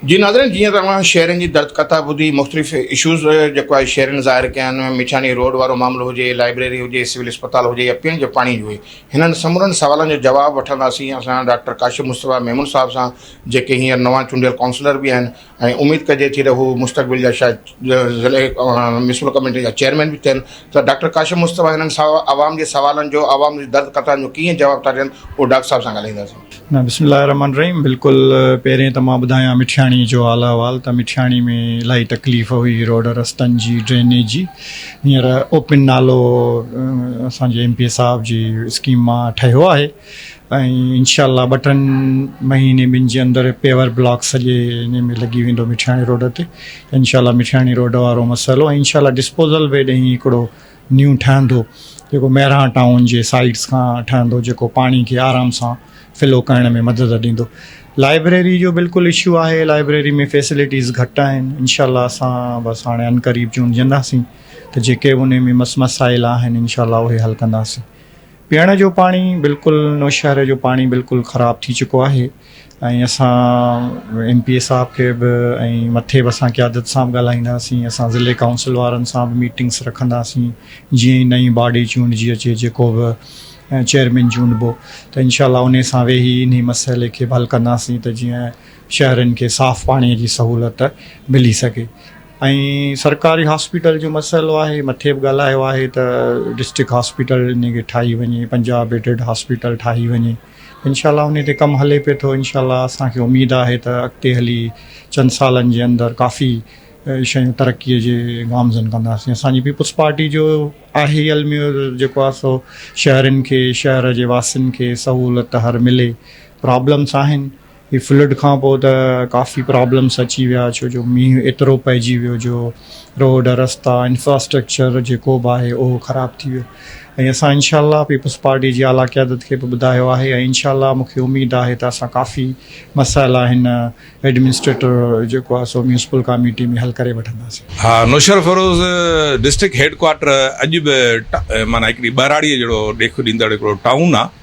जी नाज़रीन, जीअं तव्हां शहरनि जी दर्द कथा ॿुधी, मुख़्तलिफ़ इशूज़ जेको आहे शहरनि ज़ाहिर कया आहिनि। मिठानी रोड वारो मामिलो हुजे, लाइब्रेरी हुजे, सिविल अस्पताल हुजे या पीअण जो पाणी हुजे, हिननि समूरनि सवालनि जो जवाबु वठंदासीं असां डॉक्टर काशिफ़ मुस्तफ़ा मेमून साहिब सां, जेके हींअर नवां चूंडियल काउंसलर बि आहिनि ऐं उमेदु कजे थी त हू मुस्तक़बिल जा शायदि ज़िले म्यूनिसिपल कमेटी जा चेयरमैन बि थियनि। त डॉक्टर काशिफ़ मुस्तफ़ा हिननि आवाम जे सवालनि जो, आवाम जी दर्द कथाउनि जो कीअं जवाबु था ॾियनि, उहो डॉक्टर साहिब सां ॻाल्हाईंदासीं। न बिस्मिल्लाहिर्रहमानिर्रहीम। बिल्कुलु पहिरें त मां ॿुधायां मिठियाणी जो हाल अहवाल। त मिठियाणी में इलाही तकलीफ़ हुई रोड रस्तनि जी, ड्रेनेज जी। हींअर ओपिन नालो असांजे MP साहिब जी स्कीम मां ठहियो आहे ऐं इंशाअल्लाह 2-3 महीने ॿिनि जे अंदरि पेवर ब्लॉक सॼे इन में लॻी वेंदो मिठियाणी रोड ते। इंशाअल्लाह मिठियाणी रोड वारो मसइलो ऐं इंशाअल्लाह डिस्पोज़ल बे ॾहीं हिकिड़ो न्यू ठहंदो जेको मेरहा टाउन जे साइड्स खां ठहंदो, जेको पाणी खे आराम सां फ़िलो करण में मदद ॾींदो। लाइब्रेरी जो बिल्कुलु इशू आहे, लाइब्रेरी में फैसिलिटीज़ घटि आहिनि। इंशाअल्लाह असां बसि हाणे अनक़रीब चूंडजंदासीं त जेके उन में मसाइल आहिनि इंशाअल्लाह उहे हल कंदासीं। पीअण जो पाणी बिल्कुलु नौशहर जो पाणी बिल्कुलु ख़राबु थी चुको आहे ऐं असां MP साहिब खे बि ऐं मथे बि असां क़यादत सां बि ॻाल्हाईंदासीं। असां ज़िले काउंसिल वारनि सां बि मीटिंग्स रखंदासीं। जीअं ई नई बॉडी चूंडिजी अचे, जेको बि चेयरमैन चूंडिबो, त इंशाअल्लाह उन सां वेही इन मसइले खे हल कंदासीं त जीअं शहरनि खे साफ़ पाणीअ जी सहूलियत मिली सघे। ऐं सरकारी हॉस्पिटल जो मसइलो आहे, मथे बि ॻाल्हायो आहे त डिस्ट्रिक्ट हॉस्पिटल इन खे ठाही वञे, 50 बेडेड हॉस्पिटल ठाही वञे। इंशाअल्लाह उन ते कमु हले पियो थो। इंशाअल्लाह असांखे उमेदु आहे त अॻिते हली चंद सालनि जे अंदरि काफ़ी शयूं तरक़ीअ जे गामज़न कंदासीं। असांजी पीपुल्स पार्टी जो आहे ई अलमियो जेको आहे सो शहरनि खे, शहर जे वासियुनि खे सहूलियत हर मिले। प्रॉब्लम्स आहिनि, ही फ्लड खां पोइ त काफ़ी प्रॉब्लम्स अची विया, छो जो मींहुं एतिरो पइजी वियो जो रोड रस्ता इंफ्रास्ट्रक्चर जेको बि आहे उहो ख़राबु थी वियो। ऐं असां इंशाअल्लाह पीपुल्स पार्टी जी आला क़यादत खे बि ॿुधायो आहे ऐं इंशाअल्लाह मूंखे उमेदु आहे त असां काफ़ी मसाइला हिन एडमिनिस्ट्रेटर जेको आहे सो म्यूनिसिपल कमेटी में हल करे वठंदासीं। हा, नौशहर फरोज़ डिस्ट्रिक्ट हेडक्वार्टर अॼु बि माना हिकिड़ी ॿराड़ीअ जहिड़ो ॾेख ॾींदड़ हिकिड़ो टाउन आहे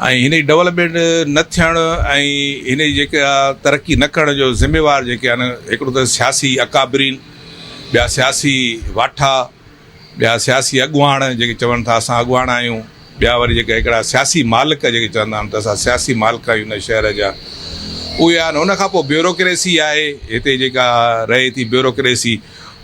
ऐं हिन जी डेवलपमेंट न थियणु ऐं हिन जी जेका तरक़ी न करण जो ज़िम्मेवार जेके आहिनि, हिकिड़ो त सियासी अकाबरीन, ॿिया सियासी वाठा, ॿिया सियासी अॻुवाण जेके चवनि था असां अॻुवाण आहियूं, ॿिया वरी जेके हिकिड़ा सियासी मालिक जेके चवंदा आहिनि त असां सियासी मालिक आहियूं हिन शहर जा, उहे आहिनि। उनखां पोइ ब्यूरोक्रेसी आहे हिते जेका रहे थी ब्यूरोक्रेसी,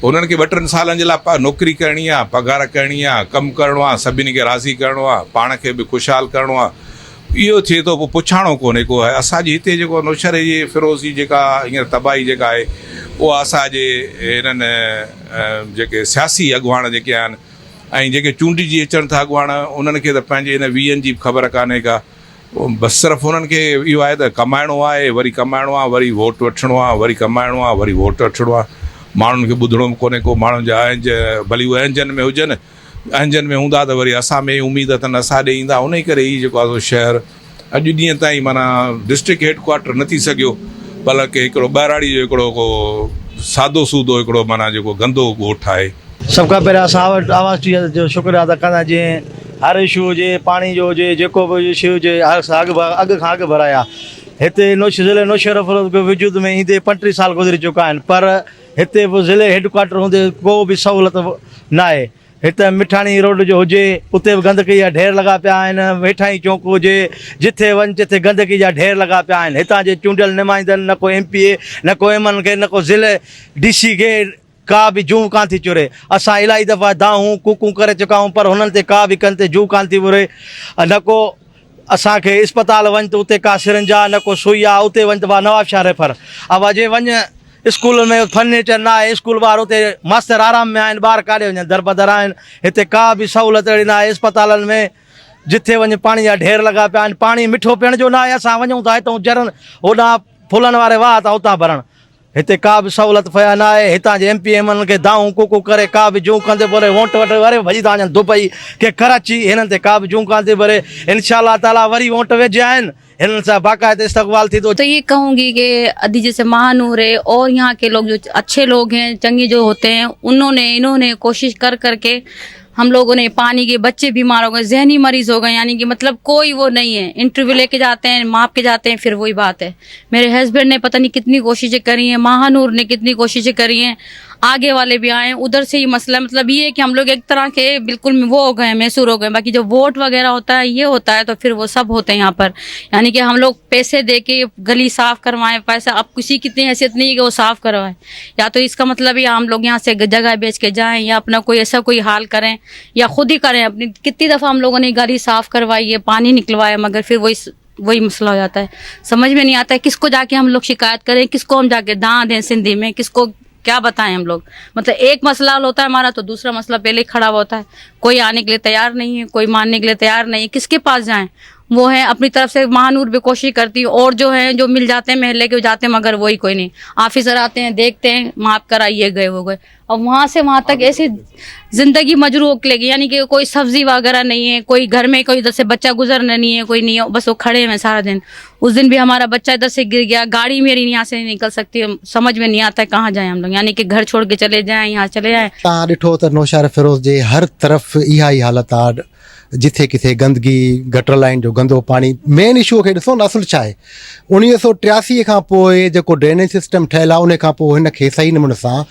उन्हनि खे 2-3 सालनि जे लाइ नौकिरी करणी आहे, पघार करणी आहे, कमु करिणो आहे, सभिनी खे राज़ी करिणो आहे, पाण खे बि ख़ुशहाल करिणो आहे, इहो थिए थो। पोइ पुछाणो कोन्हे को आहे। असांजी हिते जेको नौशहर जी फिरोज़ी जेका हींअर तबाही जेका आहे उहा असांजे हिननि जेके सियासी अॻुवाण जेके आहिनि ऐं जेके चूंडिजी अचनि था अॻुवाण, उन्हनि खे त पंहिंजे हिन 20 जी ख़बर कान्हे का। बसि सिर्फ़ु उन्हनि खे इहो आहे त कमाइणो आहे, वरी कमाइणो आहे, वरी वोट वठिणो आहे, वरी कमाइणो आहे, वरी वोट वठिणो आहे। माण्हुनि खे ॿुधणो बि कोन्हे को। माण्हुनि जा भली उहे अंजन में हुजनि, अंजन में हूंदा त वरी असां में उमेदु अथनि असां ॾे ईंदा। उन ई करे ई जेको आहे शहर अॼु ॾींहं ताईं माना डिस्ट्रिक्ट हेडक्वार्टर न थी सघियो, बल्कि हिकिड़ो ॿराड़ी जो हिकिड़ो को सादो सूदो हिकिड़ो माना जेको गंदो ॻोठु आहे। सभ खां पहिरियों असां वटि आवाज़ जो शुक्रिया अदा कंदा। जीअं हर इशू हुजे, पाणी जो हुजे, जेको बि इशू हुजे, अॻु खां अॻु भराया। हिते ज़िले नौशहर फरोज़ के वजूद में ईंदे 35 साल गुज़री चुका आहिनि, पर हिते बि ज़िले हेडक्वार्टर हूंदे को बि सहूलियत न आहे। हिते मिठाणी रोड जो हुजे, उते बि गंदगी जा ढेर लॻा पिया आहिनि। वेठाई चौक हुजे, जिथे वञ जिथे गंदगी जा ढेर लॻा पिया आहिनि। हितां जे चूंडियल नुमाइंदनि, न को MPA, न को MN खे, न को ज़िले DC खे का बि जूं कान थी चुरे। असां इलाही दफ़ा दाहूं कूकूं करे चुका आहियूं, पर हुननि ते का बि कनि ते जूं कान थी घुरे। न को असांखे इस्पताल वञ त उते का सिरिंज आहे, न को सुई आहे, उते वञ त नवाबशाह रेफर। अब अॼु वञ स्कूल में फर्नीचर न आहे, स्कूल ॿार उते मास्तर आराम में आहिनि, ॿार काॾे वञनि, दरबदर आहिनि। हिते का बि सहूलियत अहिड़ी न आहे। इस्पतालनि में जिथे वञ पाणी जा ढेर लॻा पिया आहिनि। पाणी मिठो पीअण जो न आहे। असां वञूं था हितां जरनि होॾां फुलनि वारे वाह था उतां भरणु। हिते का बि सहूलियत फया न आहे। हितां जे MP MN खे दाऊं कूकू करे का बि जूं कंदे भरे वोट वठे वरे भॼी था वञनि दुबई के कराची, हिननि ते का बि जूं कान थी भरे। इंशाअल्लाह ताला वरी वोट वेझिया आहिनि, हिननि सां बाक़ायदा इस्तक़बाल थी तो। तो ये कहूँगी कि अदी जैसे महानूर है और यहाँ के लोग जो अच्छे लोग हैं, चंगे जो होते हैं, इन्होंने कोशिश कर करके हम लोगों ने पानी के बच्चे बीमार हो गए, जहनी मरीज हो गए, यानी कि मतलब कोई वो नहीं है। इंटरव्यू लेके जाते हैं, माप के जाते हैं, फिर वही बात है। मेरे हस्बैंड ने पता नहीं कितनी कोशिशें करी हैं, महानूर ने कितनी कोशिशें करी हैं, आगे वाले भी आए, उधर से ही मसला मतलब ये है कि हम लोग एक तरह के बिल्कुल वो हो गए, मैसूर हो गए। बाकी जो वोट वगैरह होता है ये होता है तो फिर वो सब होते हैं यहाँ पर, यानी कि हम लोग पैसे दे के गली साफ करवाएं, पैसा अब किसी की इतनी हैसियत नहीं है कि वो साफ करवाए। या तो इसका मतलब या हम लोग यहाँ से जगह बेच के जाएं या अपना कोई ऐसा कोई हाल करें या खुद ही करें अपनी। कितनी दफ़ा हम लोगों ने गली साफ करवाई है, पानी निकलवाया, मगर फिर वही मसला हो जाता है। समझ में नहीं आता है किसको जाके हम लोग शिकायत करें, किसको हम जाके दां दें सिंधी में, किसको क्या बताएं हम लोग। मतलब एक मसला हल होता है हमारा तो दूसरा मसला पहले ही खड़ा होता है। कोई आने के लिए तैयार नहीं है, कोई मानने के लिए तैयार नहीं है, किसके पास जाएं। वो है अपनी तरफ से महानूर भी कोशिश करती है, और जो है जो मिल जाते हैं महल्ले के जाते हैं, मगर वही कोई नहीं। ऑफिसर आते हैं, देखते हैं, माफ कराइए, गए वो गए। और वहाँ से वहाँ तक ऐसी जिंदगी मजरूह लेगी, यानी कि कोई सब्जी वगैरह नहीं है, कोई घर में कोई इधर से बच्चा गुजरना नहीं है, कोई नहीं है, बस वो खड़े हैं सारा दिन। उस दिन भी हमारा बच्चा इधर से गिर गया, गाड़ी मेरी यहाँ से नहीं निकल सकती, समझ में नहीं आता है कहाँ जाएं हम लोग, यानी कि घर छोड़ के चले जाएं, यहाँ चले जाएं। तव्हां ॾिठो त नौशहर फिरोज़ जे हर तरफ़ इहा ई हालत आहे, जिथे किथे गंदगी, गटर लाइन जो गंदो पाणी। मेन इशू खे ॾिसो न, असुल छा आहे, 1983 खां पोइ जेको ड्रेनेज सिस्टम ठहियलु आहे उन खां पोइ हिन खे सही नमूने सां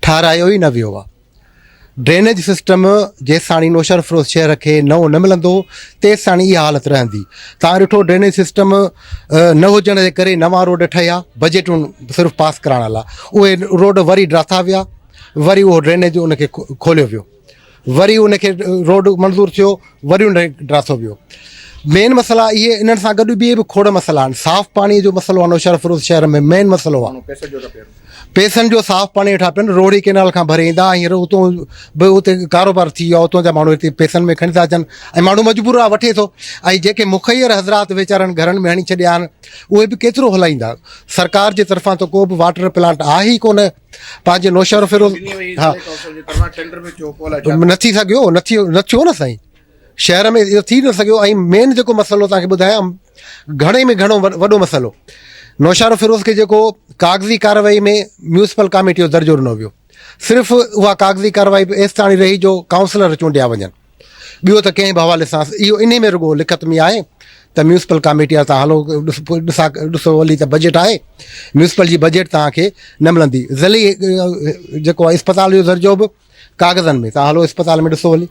ठारायो ई न वियो आहे। ड्रेनेज सिस्टम जेसिताणी नौशहर फिरोज़ शहर खे नओं न मिलंदो तेसिताणी इहा हालत रहंदी। तव्हां ॾिठो ड्रेनेज सिस्टम न हुजण जे करे नवां रोड ठहिया, बजटूं सिर्फ़ु पास कराइण लाइ, उहे रोड वरी ड्राथा विया, वरी उहो ड्रेनेज उनखे खोलियो वियो, वरी उनखे रोड मंज़ूरु थियो, वरी उन ड्राथो वियो। मेन मसला इहे, इन्हनि सां गॾु ॿिए बि खोड़ मसइला आहिनि। साफ़ पाणीअ जो मसइलो आहे नौशहर फिरोज़ शहर में, मेन मसइलो आहे पैसनि जो। साफ़ पाणी वेठा पिया आहिनि, रोड़ी केनाल खां भरे ईंदा, हींअर उतां बि उते कारोबार थी वियो आहे, उतां जा माण्हू हिते पैसनि में खणी था अचनि, ऐं माण्हू मजबूर आहे वठे थो। ऐं जेके मुखैर हज़रात वीचारनि घरनि में हणी छॾिया आहिनि उहे बि केतिरो हलाईंदा। सरकार जे तरफ़ां त को बि वाटर प्लांट आहे ई कोन पंहिंजे नौशहर फिरोज़। हा, न थी सघियो, न थियो न साईं, शहर में इहो थी न सघियो। ऐं मेन जेको मसइलो तव्हांखे ॿुधायां, घणे में घणो वॾो मसइलो, नौशहर फिरोज़ खे जेको कागज़ी कार्रवाई में म्यूनिसिपल कमेटी जो दर्जो ॾिनो वियो, सिर्फ़ु उहा कागज़ी कार्रवाई बि एसि ताणी रही जो काउंसलर चूंडिया वञनि, ॿियो त कंहिं बि हवाले सां। इहो इन में रुॻो लिखत में आहे त म्यूनिसिपल कमेटी आहे, तव्हां हलो ॾिसो वली त बजट आहे, म्यूनिसिपल जी बजट तव्हांखे न मिलंदी। ज़ली जेको आहे इस्पताल जो दर्जो बि कागज़नि में, तव्हां हलो इस्पताल में ॾिसो वली,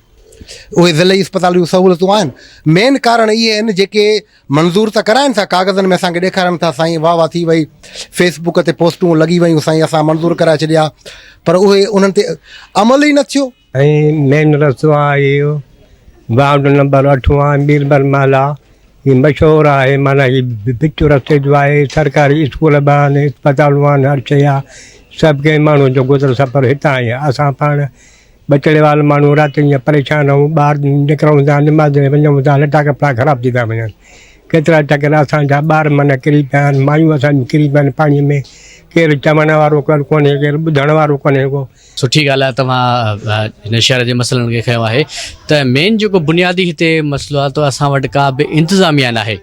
उहे ज़िले इस्पताल जूं सहूलियतूं आहिनि। मेन कारण इहे आहिनि जेके मंज़ूर त कराइनि था कागज़नि में, असांखे ॾेखारनि था साईं वाह वाह थी वई, फेसबुक ते पोस्टूं लॻी वयूं साईं असां मंज़ूर कराए छॾिया, पर उहे उन्हनि ते अमल ई न थियो। ऐं मेन रस्तो आहे इहो वार्ड नंबर 8 आहे, बीरबल महला, हीउ मशहूरु आहे। माना हीउ विच रस्ते जो आहे, सरकारी स्कूल बि आहिनि, इस्पतालूं आहिनि, हर शइ आहे। सभु कंहिं माण्हू जो गुज़र सफ़र हितां आहे। असां पाण बचड़े वारा माण्हू राति ईअं परेशान आहियूं, ॿार निकिरूं था, निमाज़ वञूं था, लटा कपिड़ा ख़राबु थी था वञनि। केतिरा चकर असांजा ॿार माना किरी पिया आहिनि, मायूं असांजूं किरी पिया आहिनि पाणीअ में, केरु चवण वारो कोन्हे, केरु ॿुधण वारो कोन्हे को। सुठी ॻाल्हि आहे तव्हां हिन शहर जे मसइलनि खे खयो आहे। त मेन जेको बुनियादी हिते मसइलो आहे त असां वटि का बि इंतिज़ामिया न आहे।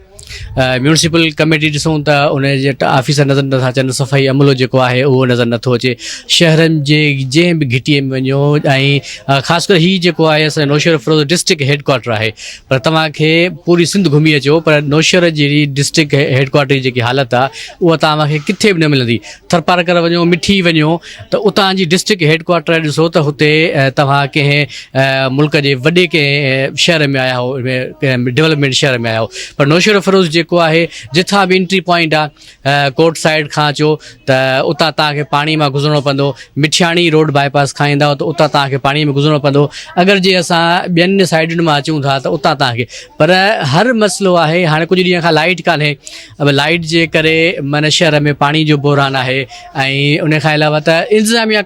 म्यूनिसिपल कमेटी ॾिसूं त उन जे ऑफिसर नज़र नथा अचनि, सफ़ाई अमलो जेको आहे उहो नज़र नथो अचे। शहरनि जे जंहिं बि घिटीअ में वञो, ऐं ख़ासि करे हीअ जेको आहे असांजो नौशहर फिरोज़ डिस्ट्रिक्ट हेडक्वाटर आहे, पर तव्हांखे पूरी सिंध घुमी अचो, पर नौशहर जहिड़ी डिस्ट्रिक्ट हेडक्वाटर जी जेकी हालत आहे उहा तव्हांखे किथे बि न मिलंदी। थरपारकर वञो, मिठी वञो, त उतां जी डिस्ट्रिक्ट हेडक्वाटर ॾिसो त हुते तव्हां कंहिं मुल्क जे वॾे कंहिं शहर में आया हो, डेवलपमेंट शहर में आया हो, पर नौशहर फिरोज़ जेको आहे जिथां बि एंट्री पॉइंट आहे, कोर्ट साइड खां अचो त उतां तव्हांखे पाणी मां गुज़रणो पवंदो। मिठियाणी रोड बाईपास खां ईंदव त उतां तव्हांखे पाणी में गुज़रणो पवंदो। अगरि जे असां ॿियनि साइडुनि मां अचूं था त उतां तव्हांखे, पर हर मसइलो आहे। हाणे कुझु ॾींहं खां लाइट कान्हे, अब लाइट जे करे माना शहर में पाणी जो बहिरान आहे, ऐं उन खां अलावा त इंतिज़ामिया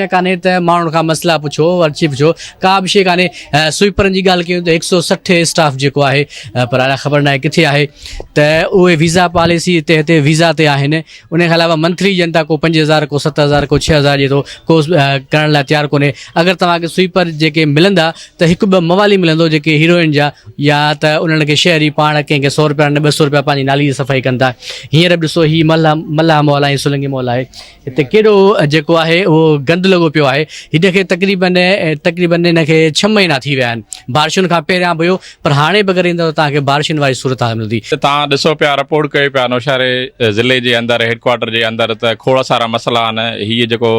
कान्हे त माण्हुनि खां मसइला पुछो, अर्ज़ी पुछो, का बि शइ कान्हे। स्वीपरनि जी ॻाल्हि कयूं त 160 स्टाफ जेको आहे, पर हाणे ख़बर न आहे किथे आहे। आहे त उहे वीज़ा पॉलिसी हिते वीज़ा ते आहिनि। उन खां अलावा मंथली जनता को 5,000 को 7,000 को 6,000 जे थो कोर्स करण लाइ तयारु कोन्हे। अगरि तव्हांखे स्वीपर जेके मिलंदा त हिकु ॿ मवाली मिलंदो जेके हीरोइन जा, या त उन्हनि खे शहरी पाण कंहिंखे 100 रुपया न 200 रुपया पंहिंजी नाली जी सफ़ाई कनि था। हींअर बि ॾिसो हीउ मल्ला मॉल आहे, सुलंगी मॉल आहे, हिते केॾो जेको आहे उहो गंद लॻो पियो आहे। हिन खे तक़रीबन हिन खे 6 महीना थी विया आहिनि। बारिशुनि खां पहिरियां बि हुयो, पर हाणे बि अगरि ईंदव तव्हांखे बारिशुनि वारी सूरत हाल मिलंदी। तव्हां ॾिसो पिया रिपोर्ट कयो पिया नौशहरे ज़िले जे अंदरि हेडक्वाटर जे अंदरि त खोड़ सारा मसइला आहिनि। हीअ जेको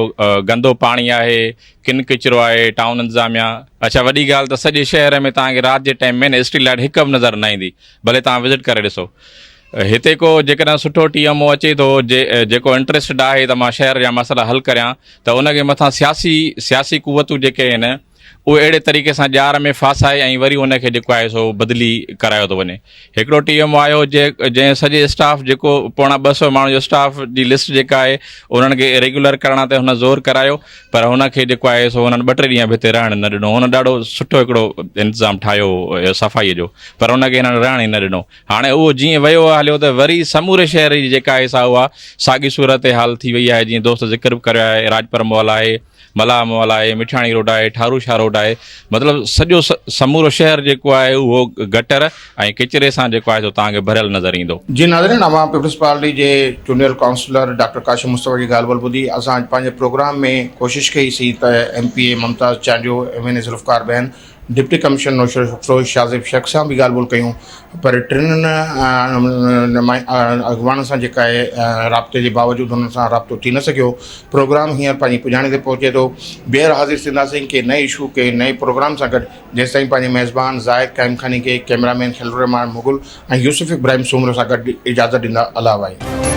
गंदो पाणी आहे, किन किचिरो आहे, टाउन इंतिज़ामिया। अच्छा, वॾी ॻाल्हि त सॼे शहर में तव्हांखे राति जे टाइम में स्ट्रीट लाइट हिकु बि नज़र न ईंदी, भले तव्हां विज़िट करे ॾिसो। हिते को जेकॾहिं सुठो TMO अचे थो जेको इंट्रस्टेड आहे त मां शहर जा मसइला हल करियां, त उनखे मथां सियासी कुवतूं जेके आहिनि उहे अहिड़े तरीक़े सां ॼार में फासाए ऐं वरी उनखे जेको आहे सो बदिली करायो थो वञे। हिकिड़ो TMO आयो जंहिं सॼे स्टाफ जेको 250 माण्हू जो स्टाफ जी लिस्ट जेका आहे उन्हनि खे रेगुलर करण ते हुन ज़ोर करायो, पर हुनखे जेको आहे सो हुननि 2-3 ॾींहं बि हिते रहण न ॾिनो। हुन ॾाढो सुठो हिकिड़ो इंतिज़ाम ठाहियो सफ़ाईअ जो, पर हुनखे हिननि रहण ई न ॾिनो। हाणे उहो जीअं वियो हलियो त वरी समूरे शहर जी जेका आहे सा उहा साॻी सूरत हाल थी वई आहे। जीअं दोस्त ज़िक्र बि करियो आहे, राजपर मॉल आहे, मल्हा मॉल आहे, मिठाणी रोड आहे, ठारू शाह रोड आहे, मतिलबु सॼो समूरो शहर जेको आहे उहो गटर ऐं किचिरे सां जेको आहे तव्हांखे भरियल नज़र ईंदो। जी नाज़रीन, अवां पीपल्स पार्टी जे चूंडियल काउंसलर डॉक्टर काशिम मुस्तफ़ा जी ॻाल्हि ॿोल ॿुधी। असां पंहिंजे प्रोग्राम में कोशिशि कईसीं त MPA मुमताज़ चांडियो, MNA ज़ुल्फ़कार बहन, डिप्टी कमिश्नर नौशर अफरोज़ शाज़िब शेख सां बि ॻाल्हि ॿोल कयूं, पर टिनि अॻवान सां जेका आहे राब्ते जे बावजूदि हुननि सां राब्तो थी न सघियो। प्रोग्राम हींअर पंहिंजी पुॼाणे ते पहुचे थो। ॿीहर हाज़िर थींदासीं के नए इशू के नए प्रोग्राम सां गॾु। जेसि ताईं पंहिंजे मेज़बान ज़ाहिद क़ाइमखानी खे, कैमरामैन खिलर रहमान मुगुल ऐं यूसुफ इब्राहिम सूमरो सां गॾु इजाज़त ॾींदा। अल्लाह वाहे।